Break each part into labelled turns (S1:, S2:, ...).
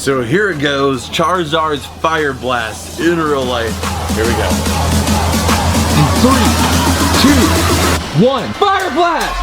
S1: so here it goes. Charizard's Fireblast in real life. Here we go.
S2: In 3, 2, 1, Fireblast!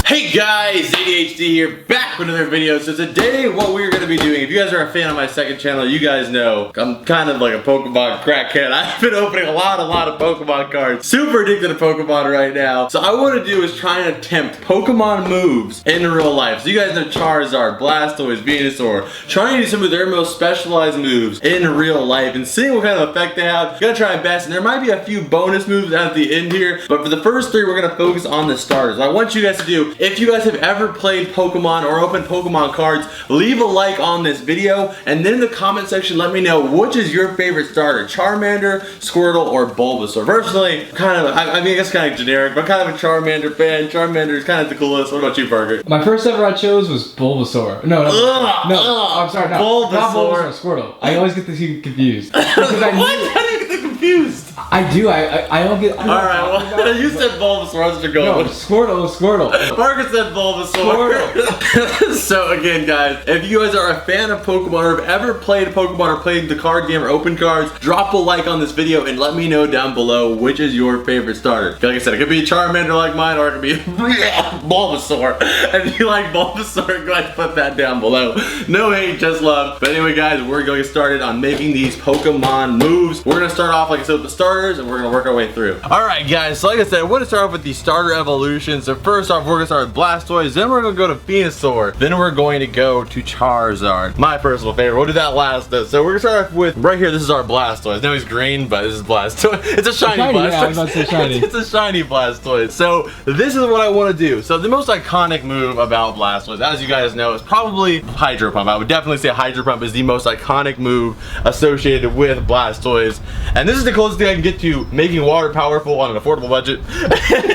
S1: Hey guys, ADHD here, back with another video. So today what we're going to be doing, if you guys are a fan of my second channel, you guys know I'm kind of like a Pokemon crackhead. I've been opening a lot of Pokemon cards. Super addicted to Pokemon right now. So I want to do is try and attempt Pokemon moves in real life. So you guys know Charizard, Blastoise, Venusaur, trying to do some of their most specialized moves in real life and seeing what kind of effect they have. Gonna try my best, and there might be a few bonus moves at the end here, but for the first three, we're gonna focus on the starters. I want you guys to do, if you guys have ever played Pokemon or opened Pokemon cards, leave a like on this video, and then in the comment section, let me know which is your favorite starter, Charmander, Squirtle, or Bulbasaur. Personally, kind of, I mean, it's kind of generic, but kind of a Charmander fan. Charmander is kind of the coolest. What about you, Parker?
S2: My first ever I chose was Bulbasaur. No, I'm sorry, no.
S1: Bulbasaur.
S2: Not Bulbasaur, Squirtle. I always get the two confused. What?
S1: How do you get confused?
S2: I do. I don't get.
S1: Alright, well, you said Bulbasaur. That's your goal.
S2: No, Squirtle.
S1: Parker said Bulbasaur. So again, guys, if you guys are a fan of Pokemon or have ever played Pokemon or played the card game or open cards, drop a like on this video and let me know down below which is your favorite starter. Like I said, it could be Charmander like mine, or it could be Bulbasaur. And if you like Bulbasaur, go ahead and put that down below. No hate, just love. But anyway, guys, we're going to get started on making these Pokemon moves. We're gonna start off, like I said, with the starters, and we're gonna work our way through. Alright guys, so like I said, I want to start off with the starter evolution. So first off, we're gonna start with Blastoise, then we're gonna go to Venusaur, then we're going to go to Charizard, my personal favorite. We'll do that last though. So we're gonna start off with, right here, this is our Blastoise. Now he's green, but this is Blastoise. It's a shiny Blastoise.
S2: Yeah, I was about to say shiny.
S1: It's a shiny Blastoise. So this is what I want to do. So the most iconic move about Blastoise, as you guys know, is probably Hydro Pump. I would definitely say Hydro Pump is the most iconic move associated with Blastoise. And this is the closest thing I can get to making water powerful on an affordable budget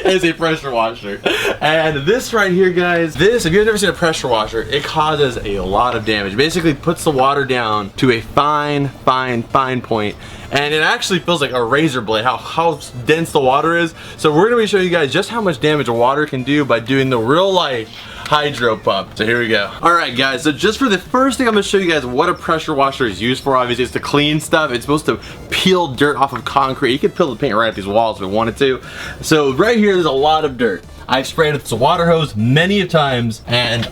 S1: is a pressure washer. And this right here, guys, this, if you've never seen a pressure washer, it causes a lot of damage. Basically puts the water down to a fine point. And it actually feels like a razor blade, how dense the water is. So we're gonna be showing you guys just how much damage water can do by doing the real life Hydro Pump. So here we go. Alright guys, so just for the first thing, I'm gonna show you guys what a pressure washer is used for. Obviously it's to clean stuff. It's supposed to peel dirt off of concrete. You could peel the paint right at these walls if we wanted to. So right here there's a lot of dirt. I've sprayed it with a water hose many times, and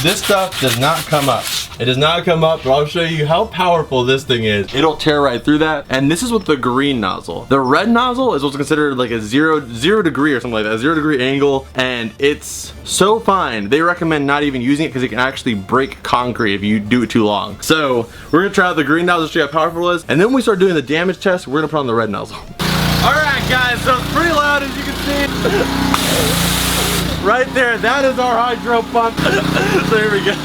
S1: this stuff does not come up. It does not come up, but I'll show you how powerful this thing is. It'll tear right through that. And this is with the green nozzle. The red nozzle is what's considered like a zero degree or something like that, a 0 degree angle, and it's so fine. They recommend not even using it because it can actually break concrete if you do it too long. So we're gonna try out the green nozzle to show you how powerful it is, and then when we start doing the damage test, we're gonna put on the red nozzle. Alright guys, so it's pretty loud as you can see. Right there, that is our Hydro Pump. So here we go.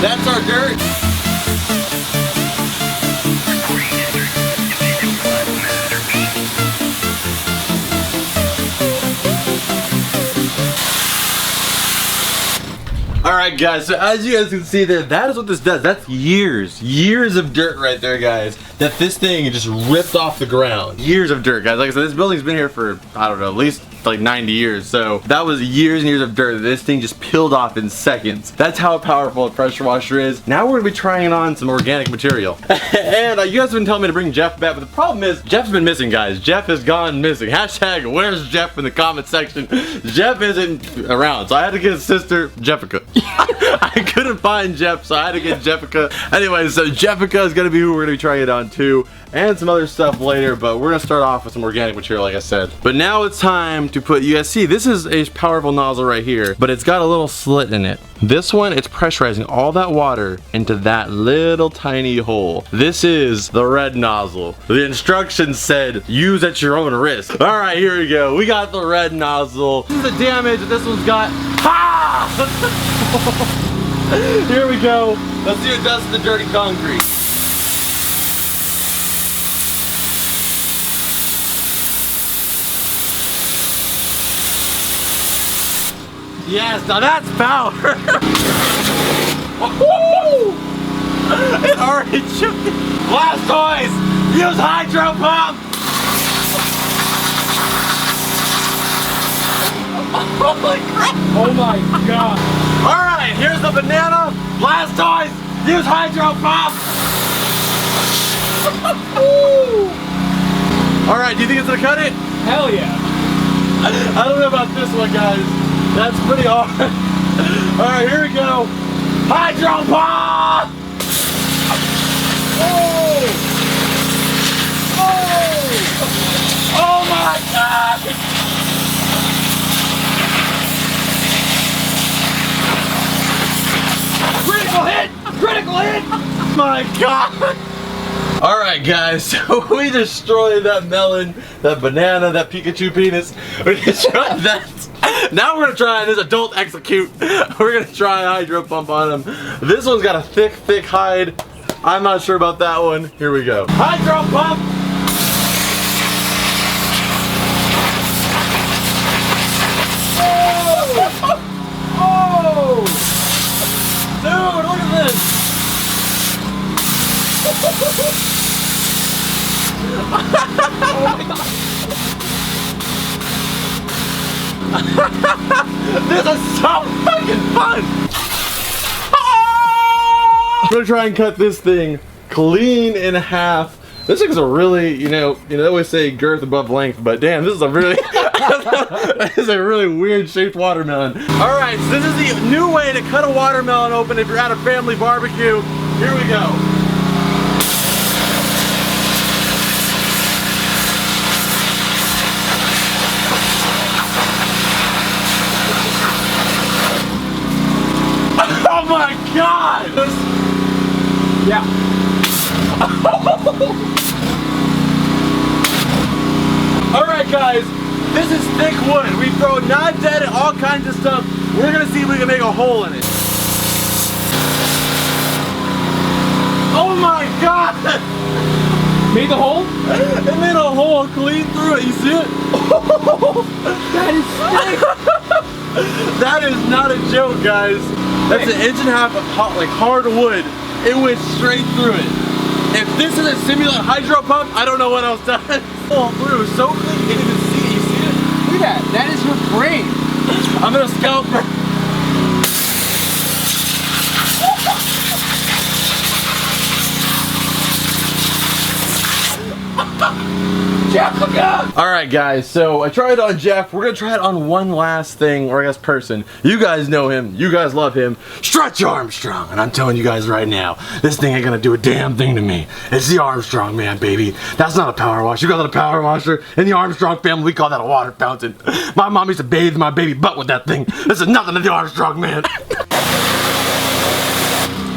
S1: That's our dirt. Alright guys, so as you guys can see there, that is what this does. That's years of dirt right there, guys, that this thing just ripped off the ground. Years of dirt, guys. Like I said, this building's been here for, I don't know, at least like 90 years. So that was years and years of dirt. This thing just peeled off in seconds. That's how powerful a pressure washer is. Now we're gonna be trying it on some organic material. And you guys have been telling me to bring Jeff back, but the problem is Jeff's been missing, guys. Jeff has gone missing. Hashtag where's Jeff in the comment section. Jeff isn't around, so I had to get his sister, Jeffica. I couldn't find Jeff, so I had to get Jeffica. Anyway, so Jeffica is gonna be who we're gonna be trying it on too, and some other stuff later, but we're gonna start off with some organic material, like I said. But now it's time to put, you guys see, this is a powerful nozzle right here, but it's got a little slit in it. This one, it's pressurizing all that water into that little tiny hole. This is the red nozzle. The instructions said, use at your own risk. All right, here we go. We got the red nozzle. This is the damage that this one's got. Ha! Here we go. Let's see what it does to the dirty concrete. Yes, now that's power. It already shook it. Blastoise, use Hydro Pump. Holy crap.
S2: Oh my god.
S1: All banana. Blastoise, use Hydro Pump. All right, do you think it's gonna cut it?
S2: Hell yeah.
S1: I don't know about this one, guys. That's pretty hard. All right, here we go. Hydro Pump. Oh! Oh! Oh my God! Critical hit! Critical hit! My God! All right, guys. So we destroyed that melon, that banana, that Pikachu penis. We destroyed that. Now we're gonna try this adult execute. We're gonna try Hydro Pump on him. This one's got a thick hide. I'm not sure about that one. Here we go. Hydro Pump! Oh! Dude, look at this! This is so fucking fun! I'm gonna try and cut this thing clean in half. This thing's a really, you know, they always say girth above length, but damn, this is a really, this is a really weird shaped watermelon. All right, so this is the new way to cut a watermelon open if you're at a family barbecue. Here we go. Oh my God!
S2: Yeah.
S1: Alright guys, this is thick wood. We throw knives at it, all kinds of stuff. We're gonna see if we can make a hole in it. Oh my God!
S2: Made the hole?
S1: It made a hole clean through it, you see it?
S2: That is sick.
S1: That is not a joke, guys. That's an inch and a half of hard wood. It went straight through it. If this isn't simulate Hydro Pump, I don't know what else does. Oh, through so clean, you can't even see it. You see it?
S2: Look at that. That is her brain.
S1: I'm gonna scalp her. Jeff, look out! Alright guys, so I tried it on Jeff. We're gonna try it on one last thing, or I guess person. You guys know him, you guys love him. Stretch Armstrong, and I'm telling you guys right now, this thing ain't gonna do a damn thing to me. It's the Armstrong man, baby. That's not a power wash. You call that a power washer? In the Armstrong family, we call that a water fountain. My mom used to bathe my baby butt with that thing. This is nothing to the Armstrong man.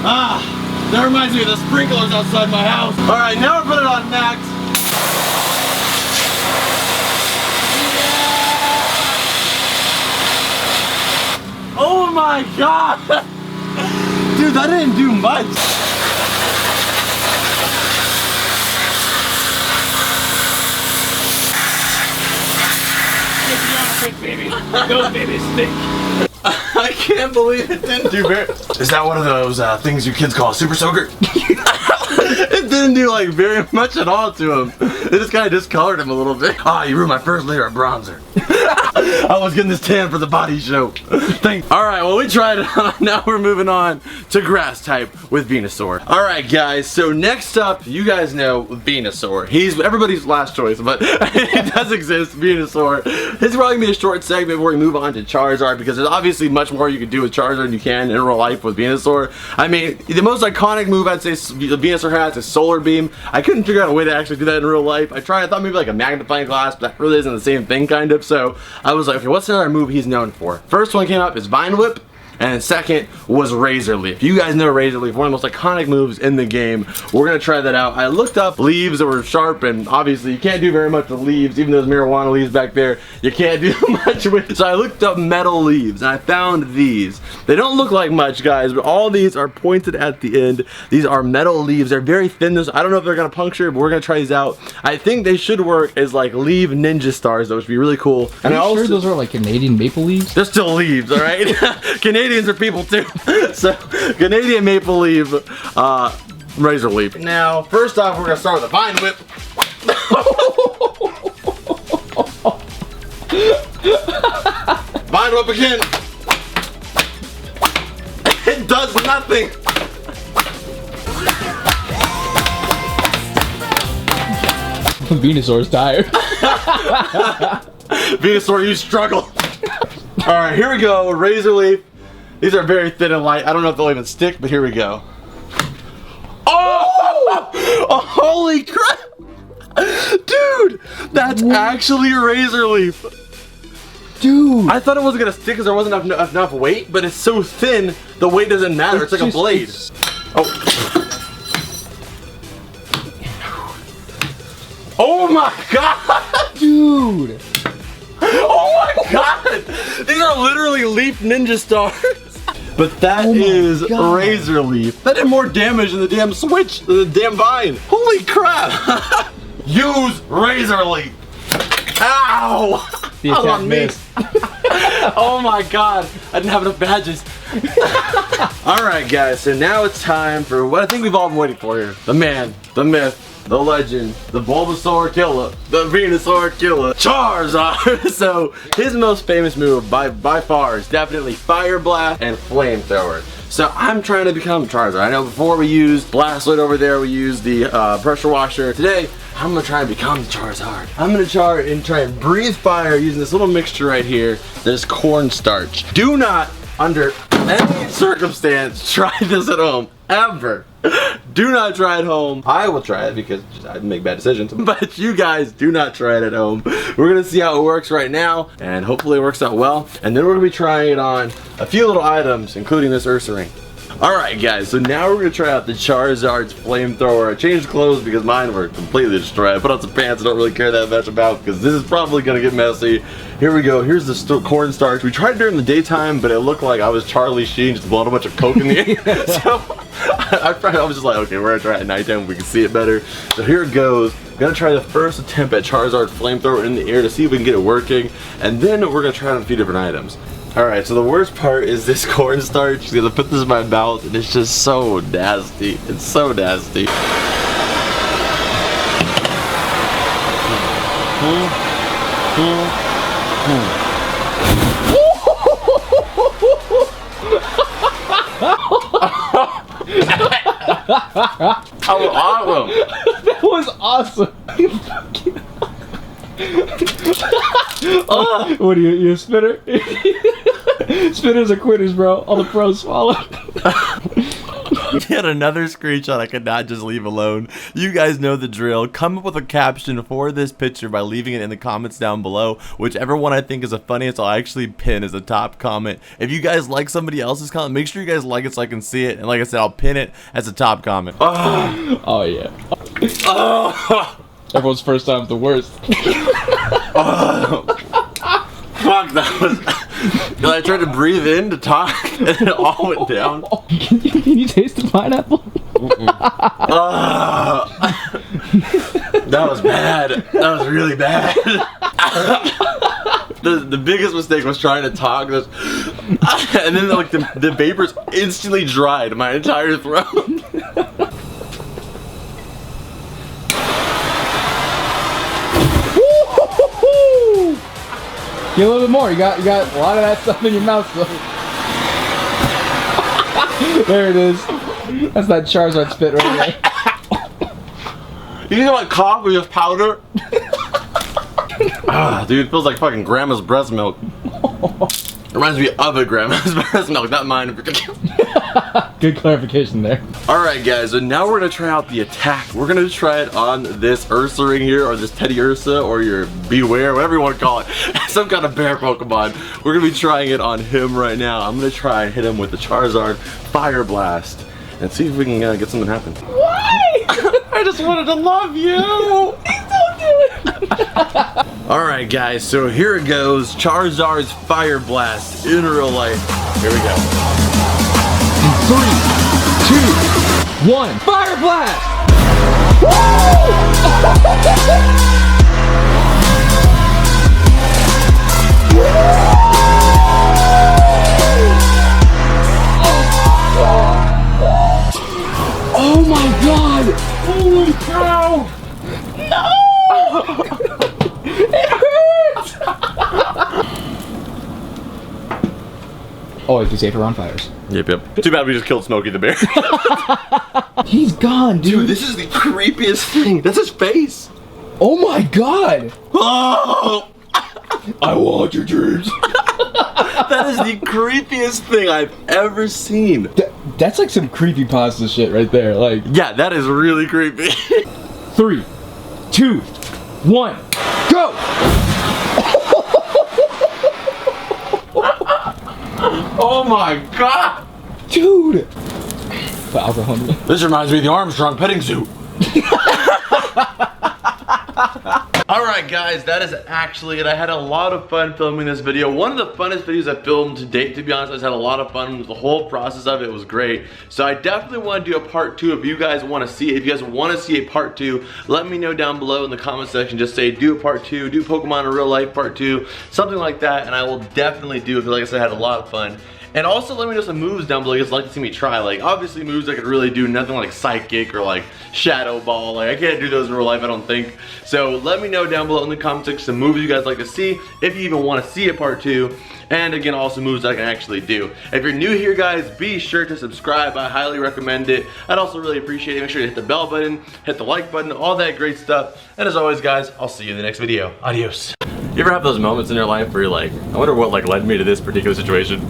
S1: That reminds me of the sprinklers outside my house. Alright, now we're putting it on max. Oh my God! Dude, that didn't do much.
S2: Baby. Go, baby, stick.
S1: I can't believe it didn't do very. Is that one of those things you kids call a super soaker? It didn't do like very much at all to him. It just kind of discolored him a little bit. Ah, you ruined my first layer of bronzer. I was getting this tan for the body show. Thanks. All right, well we tried it on. Now we're moving on to grass type with Venusaur. All right, guys. So next up, you guys know Venusaur. He's everybody's last choice, but it does exist. Venusaur. This is probably gonna be a short segment before we move on to Charizard because there's obviously much more you can do with Charizard than you can in real life with Venusaur. I mean, the most iconic move I'd say Venusaur has is Solar Beam. I couldn't figure out a way to actually do that in real life. I tried. I thought maybe like a magnifying glass, but that really isn't the same thing, kind of. So I was like, okay, what's another move he's known for? First one came up is Vine Whip. And then second was Razorleaf. You guys know Razorleaf, one of the most iconic moves in the game. We're gonna try that out. I looked up leaves that were sharp, and obviously you can't do very much with leaves, even though there's marijuana leaves back there. You can't do much with. So I looked up metal leaves, and I found these. They don't look like much, guys, but all these are pointed at the end. These are metal leaves. They're very thin. I don't know if they're gonna puncture, but we're gonna try these out. I think they should work as like leaf ninja stars, though, which would be really cool.
S2: And I also, sure those are like Canadian maple leaves?
S1: They're still leaves, all right? Canadians are people too. So, Canadian maple leaf, Razorleaf. Now, first off, we're gonna start with a Vine Whip. Vine Whip again. It It does nothing.
S2: Venusaur's tired.
S1: Venusaur, you struggle. All right, here we go. Razorleaf. These are very thin and light. I don't know if they'll even stick, but here we go. Oh! Oh, holy crap! Dude, that's actually Razorleaf.
S2: Dude.
S1: I thought it wasn't gonna stick because there wasn't enough weight, but it's so thin, the weight doesn't matter. It's like a blade. Oh. Oh my god!
S2: Dude.
S1: Oh my god! These are literally Leaf Ninja Stars. But that is Razorleaf. That did more damage than the damn Switch, the damn Vine. Holy crap! Use Razorleaf. Ow!
S2: The attack missed.
S1: Oh my god, I didn't have enough badges. Alright guys, so now it's time for what I think we've all been waiting for here. The man, the myth, the legend, the Bulbasaur killer, the Venusaur killer, Charizard. So his most famous move by far is definitely Fireblast and Flamethrower. So I'm trying to become Charizard. I know before we used Blastoise over there, we used the pressure washer. Today, I'm gonna try and become Charizard. I'm gonna try and breathe fire using this little mixture right here. This cornstarch. Do not, under any circumstance, try this at home. Ever. Do not try it home. I will try it because I make bad decisions. But you guys do not try it at home. We're gonna see how it works right now, and hopefully it works out well. And then we're gonna be trying it on a few little items, including this Ursa ring. Alright guys, so now we're gonna try out the Charizard's Flamethrower. I changed clothes because mine were completely destroyed. I put on some pants I don't really care that much about because this is probably gonna get messy. Here we go, here's the cornstarch. We tried it during the daytime, but it looked like I was Charlie Sheen just blowing a bunch of coke in the air. So I was just like, okay, we're gonna try it at nighttime, we can see it better. So here it goes. I'm gonna try the first attempt at Charizard's Flamethrower in the air to see if we can get it working, and then we're gonna try it on a few different items. Alright, so the worst part is this cornstarch. I'm gonna put this in my mouth and it's just so nasty. It's so nasty. That was awesome.
S2: That was awesome. What are you a spinner? Spinners are quitters, bro. All the pros swallow.
S1: Yet another screenshot I could not just leave alone. You guys know the drill. Come up with a caption for this picture by leaving it in the comments down below. Whichever one I think is the funniest, I'll actually pin as a top comment. If you guys like somebody else's comment, make sure you guys like it so I can see it. And like I said, I'll pin it as a top comment.
S2: Oh yeah. Everyone's first time's the worst.
S1: Fuck, that was... Cause I tried to breathe in to talk and it all went down.
S2: Can you taste the pineapple?
S1: That was bad. That was really bad. The biggest mistake was trying to talk this, and then like the vapors instantly dried my entire throat.
S2: Get a little bit more. You got a lot of that stuff in your mouth, so. There it is. That's that Charizard spit right there.
S1: You know what cough with just powder? Dude, it feels like fucking grandma's breast milk. Reminds me of a grandma's breast milk, not mine.
S2: Good clarification there.
S1: Alright guys, so now we're gonna try out the attack. We're gonna try it on this Ursa ring here, or this Teddy Ursa, or your Beware, whatever you want to call it. Some kind of bear Pokemon. We're gonna be trying it on him right now. I'm gonna try and hit him with the Charizard Fireblast and see if we can get something happen.
S2: Why?
S1: I just wanted to love you.
S2: Don't do it.
S1: Alright guys, so here it goes. Charizard's Fireblast in real life. Here we go.
S2: 3, 2, 1. Fire blast! Oh my god! Holy cow! No! It hurts! Always be safe around fires.
S1: Yep, yep. Too bad we just killed Smokey the Bear.
S2: He's gone, dude.
S1: Dude, this is the creepiest thing. That's his face.
S2: Oh my god.
S1: Oh!
S2: I want your dreams.
S1: That is the creepiest thing I've ever seen.
S2: That's like some creepypasta shit right there. Like,
S1: yeah, that is really creepy.
S2: 3, 2, 1, go!
S1: Oh my god!
S2: Dude! Put alcohol in it.
S1: This reminds me of the Armstrong petting zoo. Alright guys, that is actually it. I had a lot of fun filming this video. One of the funnest videos I've filmed to date, to be honest. I just had a lot of fun. The whole process of it was great. So I definitely want to do a part 2 if you guys want to see it. If you guys want to see a part 2, let me know down below in the comment section. Just say do a part 2, do Pokemon in real life part 2, something like that, and I will definitely do it because like I said, I had a lot of fun. And also let me know some moves down below you guys like to see me try. Like obviously moves I could really do, nothing like Psychic or like Shadow Ball. Like I can't do those in real life, I don't think. So let me know down below in the comment section some moves you guys like to see, if you even want to see a part 2. And again, also moves I can actually do. If you're new here guys, be sure to subscribe. I highly recommend it. I'd also really appreciate it. Make sure to hit the bell button, hit the like button, all that great stuff. And as always guys, I'll see you in the next video. Adios. You ever have those moments in your life where you're like, I wonder what like led me to this particular situation?